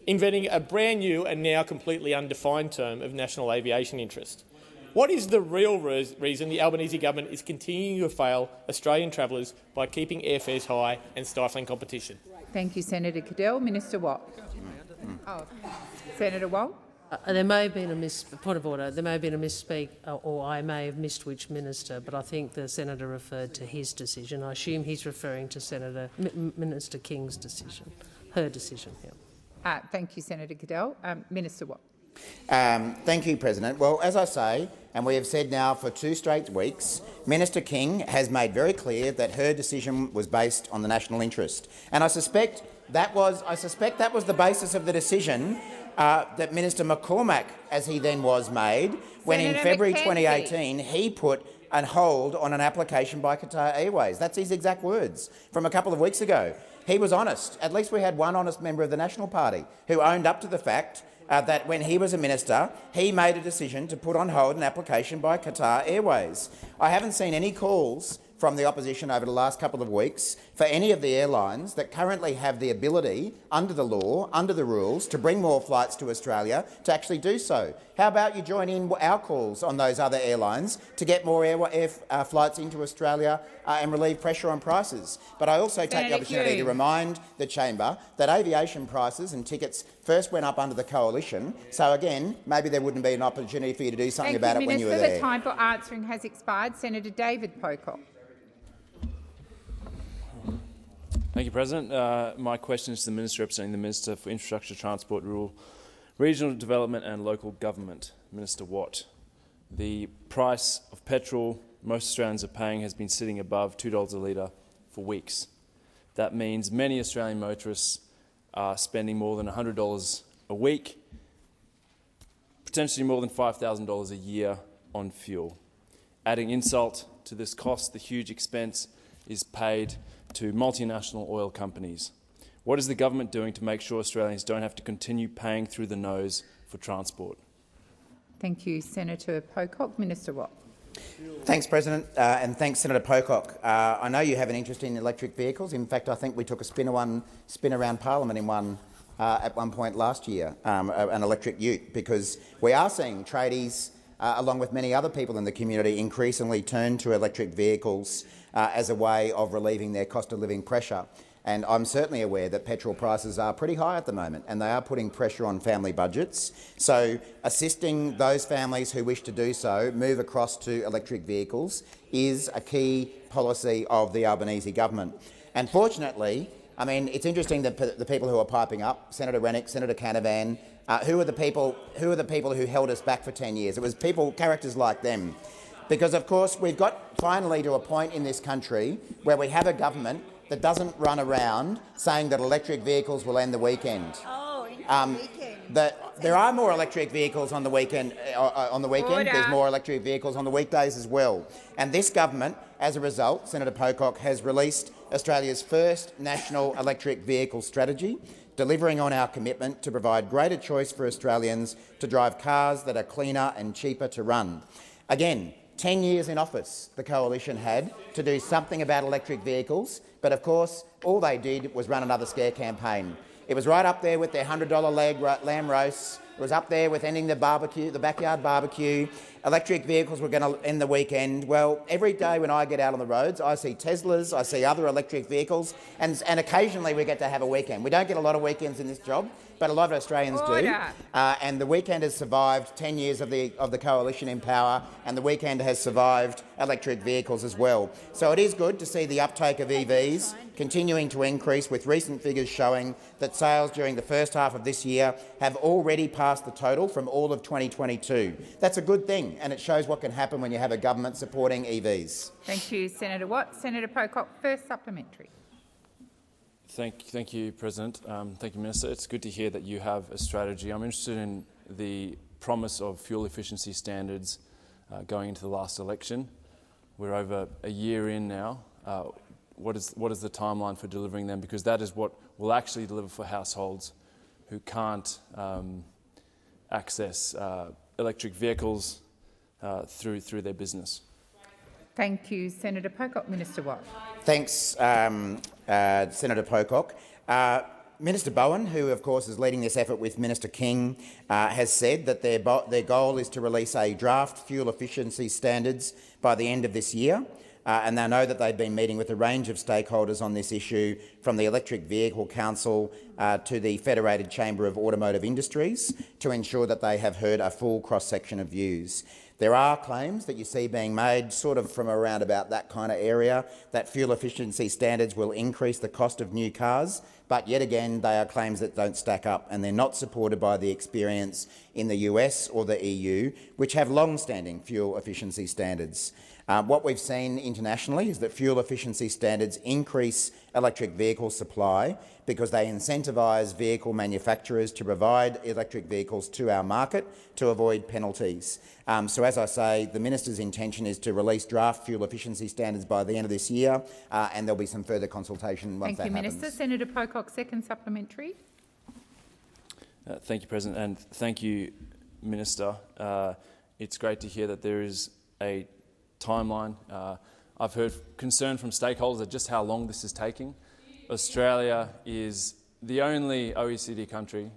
inventing a brand new and now completely undefined term of national aviation interest. What is the real reason the Albanese government is continuing to fail Australian travellers by keeping airfares high and stifling competition? Thank you, Senator Cadell. Minister Watt. Senator Watt. There may have been a point of order. There may have been a misspeak, or I may have missed which minister, but I think the senator referred to his decision. I assume he's referring to Minister King's decision, her decision. Yeah. Thank you, Senator Cadell. Minister Watt. Thank you, President. Well, as I say, and we have said now for 2 straight weeks, Minister King has made very clear that her decision was based on the national interest, and I suspect that was the basis of the decision that Minister McCormack, as he then was, made when in February 2018 he put a hold on an application by Qatar Airways. That's his exact words from a couple of weeks ago. He was honest. At least we had one honest member of the National Party who owned up to the fact that when he was a minister, he made a decision to put on hold an application by Qatar Airways. I haven't seen any calls from the opposition over the last couple of weeks for any of the airlines that currently have the ability, under the law, under the rules, to bring more flights to Australia to actually do so. How about you join in our calls on those other airlines to get more flights into Australia and relieve pressure on prices? But I also take the opportunity to remind the chamber that aviation prices and tickets first went up under the coalition. So again, maybe there wouldn't be an opportunity for you to do something about it when you were there. The time for answering has expired. Senator David Pocock. Thank you, President. My question is to the Minister representing the Minister for Infrastructure, Transport, Rural, Regional Development and Local Government, Minister Watt. The price of petrol most Australians are paying has been sitting above $2 a litre for weeks. That means many Australian motorists are spending more than $100 a week, potentially more than $5,000 a year on fuel. Adding insult to this cost, the huge expense is paid to multinational oil companies. What is the government doing to make sure Australians don't have to continue paying through the nose for transport? Thank you, Senator Pocock. Minister Watt. Thanks, President, and thanks, Senator Pocock. I know you have an interest in electric vehicles. In fact, I think we took a spin around Parliament in one at one point last year, an electric ute, because we are seeing tradies along with many other people in the community, increasingly turn to electric vehicles as a way of relieving their cost of living pressure. And I'm certainly aware that petrol prices are pretty high at the moment, and they are putting pressure on family budgets. So assisting those families who wish to do so move across to electric vehicles is a key policy of the Albanese government. And fortunately, I mean, it's interesting that the people who are piping up, Senator Rennick, Senator Canavan, who are the people who held us back for 10 years? It was characters like them. Because, of course, we've got finally to a point in this country where we have a government that doesn't run around saying that electric vehicles will end the weekend. There are more electric vehicles on the weekend. There's more electric vehicles on the weekdays as well. And this government, as a result, Senator Pocock, has released Australia's first national electric vehicle strategy, delivering on our commitment to provide greater choice for Australians to drive cars that are cleaner and cheaper to run. Again, 10 years in office the Coalition had to do something about electric vehicles, but of course all they did was run another scare campaign. It was right up there with their $100 lamb roasts. It was up there with ending the backyard barbecue. Electric vehicles were going to end the weekend. Well, every day when I get out on the roads, I see Teslas, I see other electric vehicles, and occasionally we get to have a weekend. We don't get a lot of weekends in this job, but a lot of Australians do. And the weekend has survived 10 years of the Coalition in power, and the weekend has survived electric vehicles as well. So it is good to see the uptake of EVs continuing to increase, with recent figures showing that sales during the first half of this year have already passed the total from all of 2022. That's a good thing, and it shows what can happen when you have a government supporting EVs. Thank you, Senator Watt. Senator Pocock, first supplementary. Thank you, President. Thank you, Minister. It's good to hear that you have a strategy. I'm interested in the promise of fuel efficiency standards going into the last election. We're over a year in now. What is the timeline for delivering them? Because that is what will actually deliver for households who can't access electric vehicles through their business. Thank you, Senator Pocock. Minister Watt. Thanks, Senator Pocock. Minister Bowen, who of course is leading this effort with Minister King, has said that their goal is to release a draft fuel efficiency standards by the end of this year. And they know that they've been meeting with a range of stakeholders on this issue, from the Electric Vehicle Council to the Federated Chamber of Automotive Industries, to ensure that they have heard a full cross-section of views. There are claims that you see being made sort of from around about that kind of area, that fuel efficiency standards will increase the cost of new cars, but yet again they are claims that don't stack up, and they're not supported by the experience in the US or the EU, which have long-standing fuel efficiency standards. What we've seen internationally is that fuel efficiency standards increase electric vehicle supply because they incentivise vehicle manufacturers to provide electric vehicles to our market to avoid penalties. So, as I say, the Minister's intention is to release draft fuel efficiency standards by the end of this year, and there'll be some further consultation once that happens. Thank you, Minister. Senator Pocock, second supplementary. Thank you, President, and thank you, Minister. It's great to hear that there is a timeline. I've heard concern from stakeholders at just how long this is taking. Australia is the only OECD country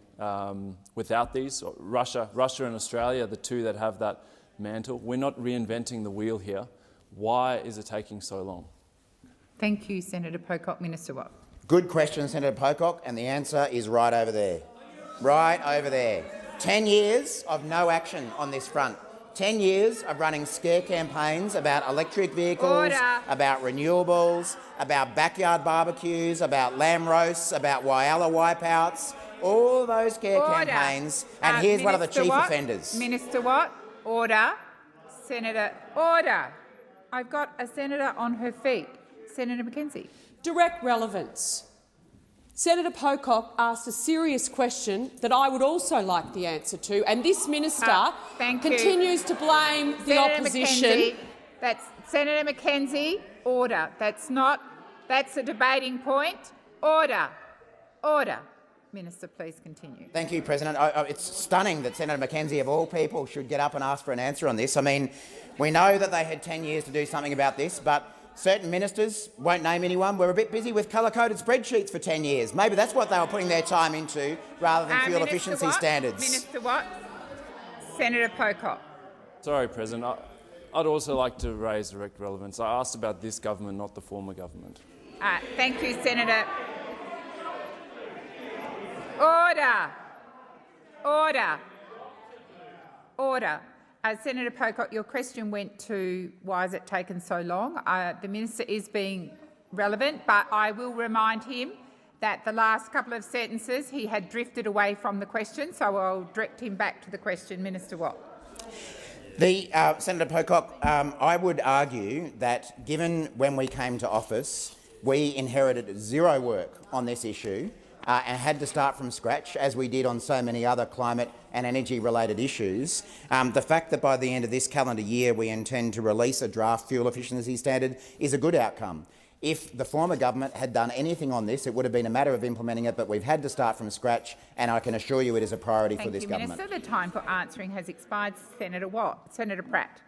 without these. Russia and Australia are the two that have that mantle. We're not reinventing the wheel here. Why is it taking so long? Thank you, Senator Pocock. Minister Watt. Good question, Senator Pocock, and the answer is right over there. Right over there. 10 years of no action on this front. 10 years of running scare campaigns about electric vehicles, about renewables, about backyard barbecues, about lamb roasts, about Whyalla wipeouts, all of those scare campaigns, and here's one of the chief offenders. Minister Watt, order. Senator, order. I've got a senator on her feet. Senator McKenzie. Direct relevance. Senator Pocock asked a serious question that I would also like the answer to, and this minister continues to blame the opposition. Senator McKenzie, order. That's a debating point. Order. Order. Minister, please continue. Thank you, President. It's stunning that Senator McKenzie, of all people, should get up and ask for an answer on this. I mean, we know that they had 10 years to do something about this, but certain ministers, won't name anyone, were a bit busy with colour-coded spreadsheets for 10 years. Maybe that's what they were putting their time into, rather than fuel efficiency standards. Minister Watt. Senator Pocock. Sorry, President. I'd also like to raise direct relevance. I asked about this government, not the former government. Thank you, Senator. Order. Order. Order. Senator Pocock, your question went to why has it taken so long. The minister is being relevant, but I will remind him that the last couple of sentences he had drifted away from the question, so I'll direct him back to the question. Minister Watt. Senator Pocock, I would argue that given when we came to office, we inherited zero work on this issue and had to start from scratch, as we did on so many other climate and energy-related issues. The fact that by the end of this calendar year we intend to release a draft fuel efficiency standard is a good outcome. If the former government had done anything on this, it would have been a matter of implementing it, but we've had to start from scratch, and I can assure you it is a priority for this government. Minister. The time for answering has expired. Senator Watt. Senator Pratt.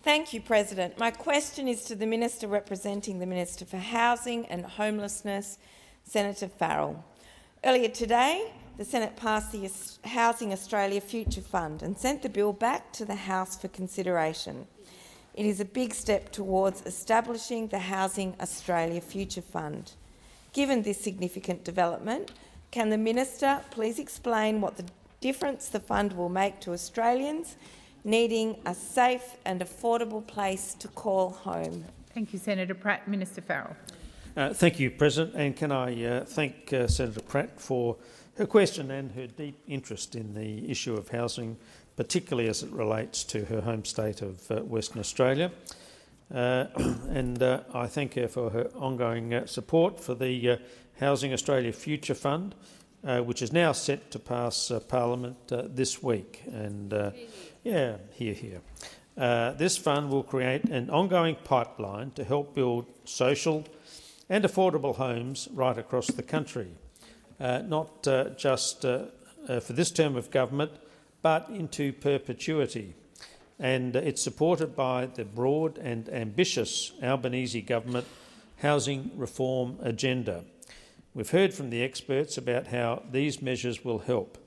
Thank you, President. My question is to the Minister representing the Minister for Housing and Homelessness, Senator Farrell. Earlier today, the Senate passed the Housing Australia Future Fund and sent the bill back to the House for consideration. It is a big step towards establishing the Housing Australia Future Fund. Given this significant development, can the Minister please explain what the difference the fund will make to Australians needing a safe and affordable place to call home? Thank you, Senator Pratt. Minister Farrell. Thank you, President, and can I thank Senator Pratt for her question and her deep interest in the issue of housing, particularly as it relates to her home state of Western Australia. And I thank her for her ongoing support for the Housing Australia Future Fund, which is now set to pass Parliament this week. And here. This fund will create an ongoing pipeline to help build social and affordable homes right across the country, not just for this term of government, but into perpetuity. And it's supported by the broad and ambitious Albanese government housing reform agenda. We've heard from the experts about how these measures will help,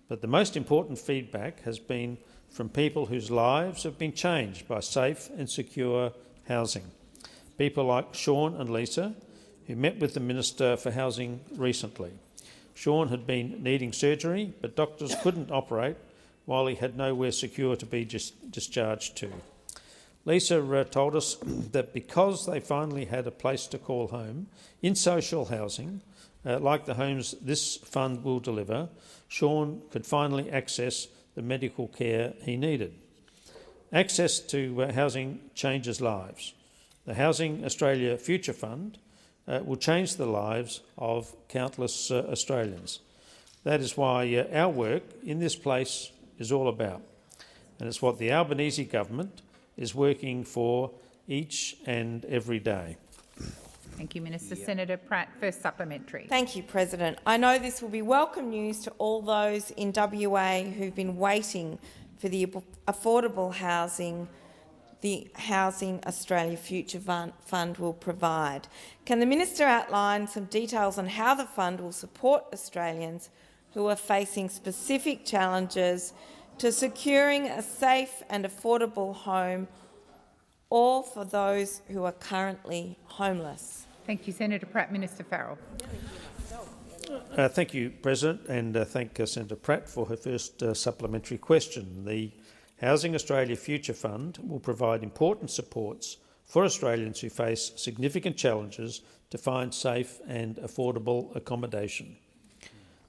but the most important feedback has been from people whose lives have been changed by safe and secure housing. People like Sean and Lisa, who met with the Minister for Housing recently. Sean had been needing surgery, but doctors couldn't operate while he had nowhere secure to be discharged to. Lisa told us that because they finally had a place to call home in social housing, like the homes this fund will deliver, Sean could finally access the medical care he needed. Access to housing changes lives. The Housing Australia Future Fund will change the lives of countless Australians. That is why our work in this place is all about, and it's what the Albanese government is working for each and every day. Thank you, Minister. Senator Pratt, first supplementary. Thank you, President. I know this will be welcome news to all those in WA who've been waiting for the affordable housing the Housing Australia Future Fund will provide. Can the Minister outline some details on how the fund will support Australians who are facing specific challenges to securing a safe and affordable home, or for those who are currently homeless? Thank you, Senator Pratt. Minister Farrell. Thank you, President, and thank Senator Pratt for her first supplementary question. The Housing Australia Future Fund will provide important supports for Australians who face significant challenges to find safe and affordable accommodation.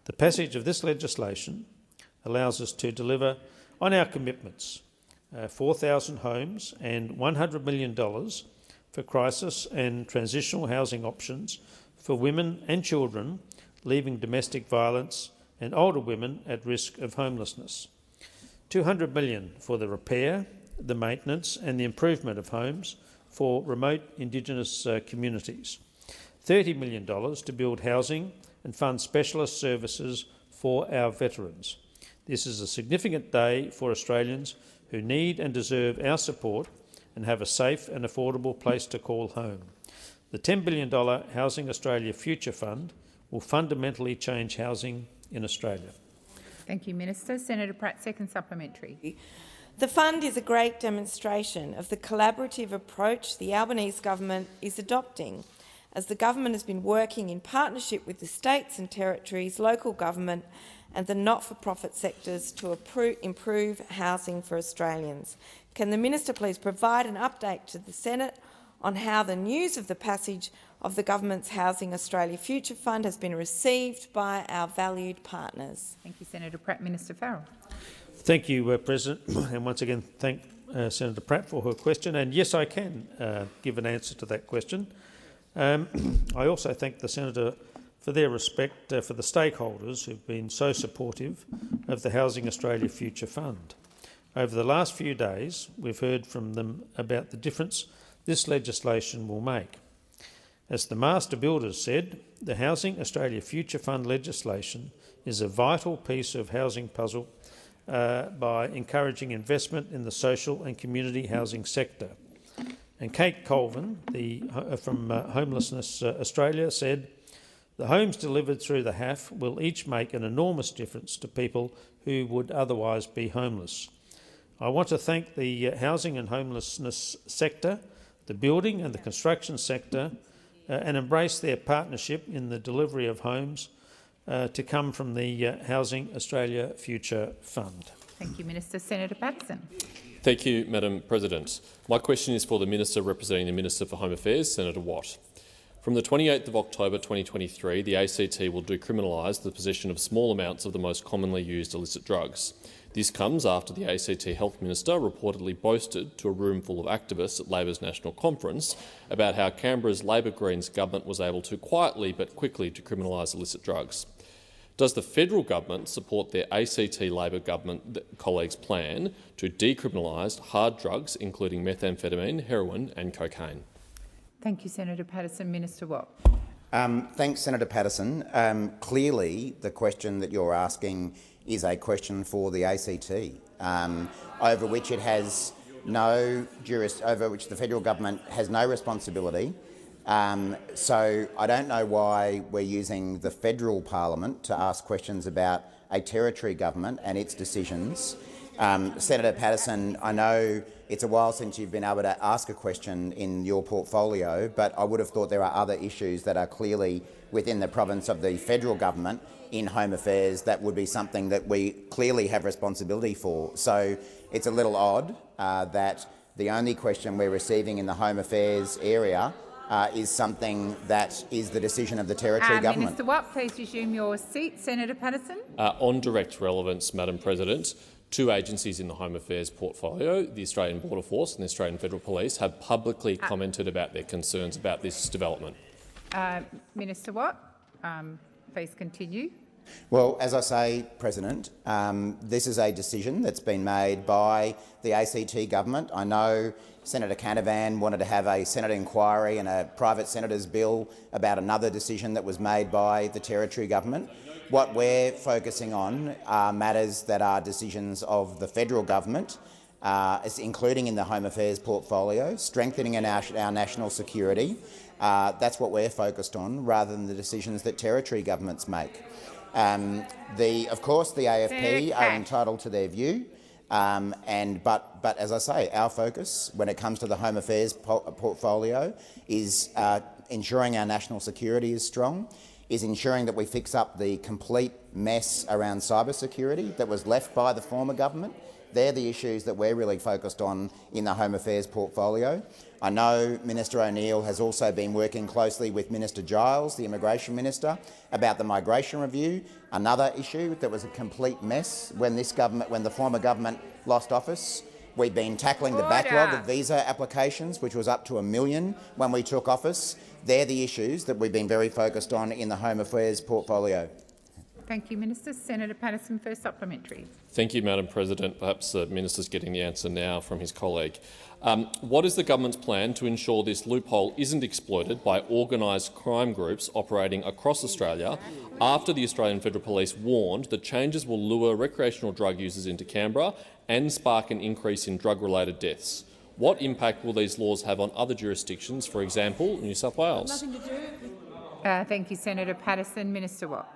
The passage of this legislation allows us to deliver on our commitments, 4,000 homes and $100 million for crisis and transitional housing options for women and children leaving domestic violence and older women at risk of homelessness. $200 million for the repair, the maintenance and the improvement of homes for remote Indigenous communities. $30 million to build housing and fund specialist services for our veterans. This is a significant day for Australians who need and deserve our support and have a safe and affordable place to call home. The $10 billion Housing Australia Future Fund will fundamentally change housing in Australia. Thank you, Minister. Senator Pratt, second supplementary. The fund is a great demonstration of the collaborative approach the Albanese government is adopting, as the government has been working in partnership with the states and territories, local government and the not-for-profit sectors to improve housing for Australians. Can the Minister please provide an update to the Senate on how the news of the passage of the government's Housing Australia Future Fund has been received by our valued partners? Thank you, Senator Pratt. Minister Farrell. Thank you, President, and once again thank Senator Pratt for her question. And yes, I can give an answer to that question. I also thank the Senator for their respect for the stakeholders who've been so supportive of the Housing Australia Future Fund. Over the last few days, we've heard from them about the difference this legislation will make. As the Master Builders said, the Housing Australia Future Fund legislation is a vital piece of housing puzzle by encouraging investment in the social and community housing sector. And Kate Colvin from Homelessness Australia said, the homes delivered through the HAF will each make an enormous difference to people who would otherwise be homeless. I want to thank the housing and homelessness sector, the building and the construction sector, and embrace their partnership in the delivery of homes to come from the Housing Australia Future Fund. Thank you, Minister. Senator Patterson. Thank you, Madam President. My question is for the Minister representing the Minister for Home Affairs, Senator Watt. From the 28th of October 2023, the ACT will decriminalise the possession of small amounts of the most commonly used illicit drugs. This comes after the ACT Health Minister reportedly boasted to a room full of activists at Labor's National Conference about how Canberra's Labor Greens government was able to quietly but quickly decriminalise illicit drugs. Does the federal government support their ACT Labor government colleagues' plan to decriminalise hard drugs, including methamphetamine, heroin and cocaine? Thank you, Senator Patterson. Minister Watt. Thanks, Senator Patterson. Clearly, the question that you're asking is a question for the ACT, over which it has no over which the federal government has no responsibility. So I don't know why we're using the federal parliament to ask questions about a territory government and its decisions. Senator Patterson, I know it's a while since you've been able to ask a question in your portfolio, but I would have thought there are other issues that are clearly within the province of the federal government in home affairs that would be something that we clearly have responsibility for. So it's a little odd that the only question we're receiving in the home affairs area is something that is the decision of the territory government. Minister Watt, please resume your seat. Senator Patterson. On direct relevance, Madam President, two agencies in the Home Affairs portfolio, the Australian Border Force and the Australian Federal Police, have publicly commented about their concerns about this development. Minister Watt, please continue. Well, as I say, President, this is a decision that's been made by the ACT government. I know Senator Canavan wanted to have a Senate inquiry and a private senator's bill about another decision that was made by the territory government. What we're focusing on are matters that are decisions of the federal government, including in the Home Affairs portfolio, strengthening our national security. That's what we're focused on, rather than the decisions that territory governments make. Of course, the AFP are entitled to their view, but as I say, our focus when it comes to the Home Affairs portfolio is ensuring our national security is strong, is ensuring that we fix up the complete mess around cybersecurity that was left by the former government. They're the issues that we're really focused on in the Home Affairs portfolio. I know Minister O'Neill has also been working closely with Minister Giles, the Immigration Minister, about the migration review, another issue that was a complete mess when the former government lost office. We've been tackling the backlog of visa applications, which was up to 1 million when we took office. They're the issues that we've been very focused on in the Home Affairs portfolio. Thank you, Minister. Senator Patterson, first supplementary. Thank you, Madam President. Perhaps the Minister's getting the answer now from his colleague. What is the government's plan to ensure this loophole isn't exploited by organised crime groups operating across Australia after the Australian Federal Police warned that changes will lure recreational drug users into Canberra and spark an increase in drug-related deaths? What impact will these laws have on other jurisdictions, for example, New South Wales? Thank you, Senator Patterson. Minister Watt.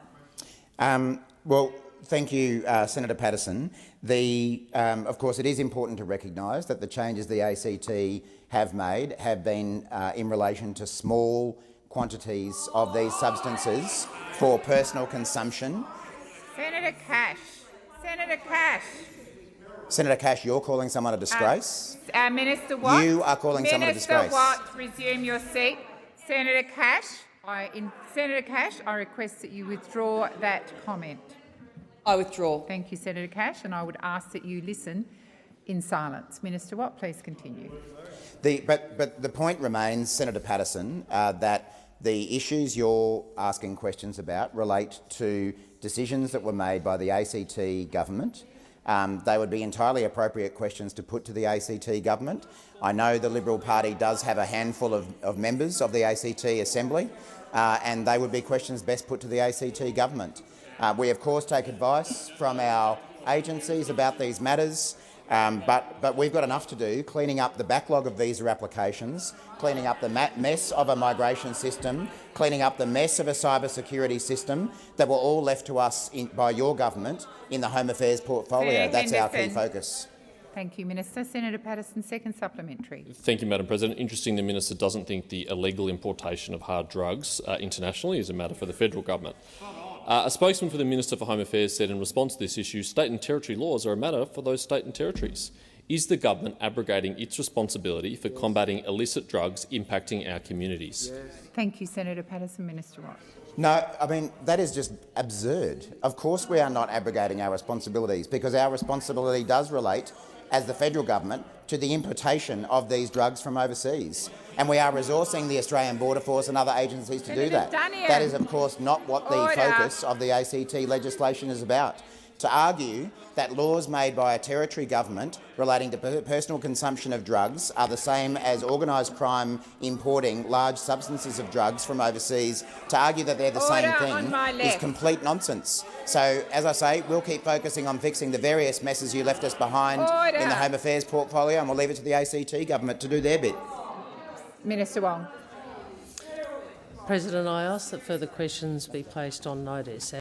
Well, Thank you, Senator Patterson. Of course, it is important to recognise that the changes the ACT have made have been in relation to small quantities of these substances for personal consumption. Senator Cash. Senator Cash. Senator Cash, you're calling someone a disgrace. Minister Watt. You are calling someone a disgrace. Minister Watt, resume your seat. Senator Cash, I request that you withdraw that comment. I withdraw. Thank you, Senator Cash, and I would ask that you listen in silence. Minister Watt, please continue. But the point remains, Senator Patterson, that the issues you're asking questions about relate to decisions that were made by the ACT government. They would be entirely appropriate questions to put to the ACT government. I know the Liberal Party does have a handful of members of the ACT Assembly, and they would be questions best put to the ACT government. We, of course, take advice from our agencies about these matters, but we've got enough to do cleaning up the backlog of visa applications, cleaning up the mess of a migration system, cleaning up the mess of a cybersecurity system that were all left to us by your government in the Home Affairs portfolio. That's our key focus. Thank you, Minister. Senator Patterson, second supplementary. Thank you, Madam President. Interesting the Minister doesn't think the illegal importation of hard drugs internationally is a matter for the federal government. A spokesman for the Minister for Home Affairs said in response to this issue, state and territory laws are a matter for those state and territories. Is the government abrogating its responsibility for combating illicit drugs impacting our communities? Thank you, Senator Patterson. Minister Watt. No, I mean, that is just absurd. Of course we are not abrogating our responsibilities, because our responsibility does relate, as the federal government, to the importation of these drugs from overseas. And we are resourcing the Australian Border Force and other agencies to do that. That is, of course, not what the focus of the ACT legislation is about. To argue that laws made by a territory government relating to personal consumption of drugs are the same as organised crime importing large substances of drugs from overseas, to argue that they're the same thing is complete nonsense. So, as I say, we'll keep focusing on fixing the various messes you left us behind in the Home Affairs portfolio, and we'll leave it to the ACT government to do their bit. Minister Wong. President, I ask that further questions be placed on notice.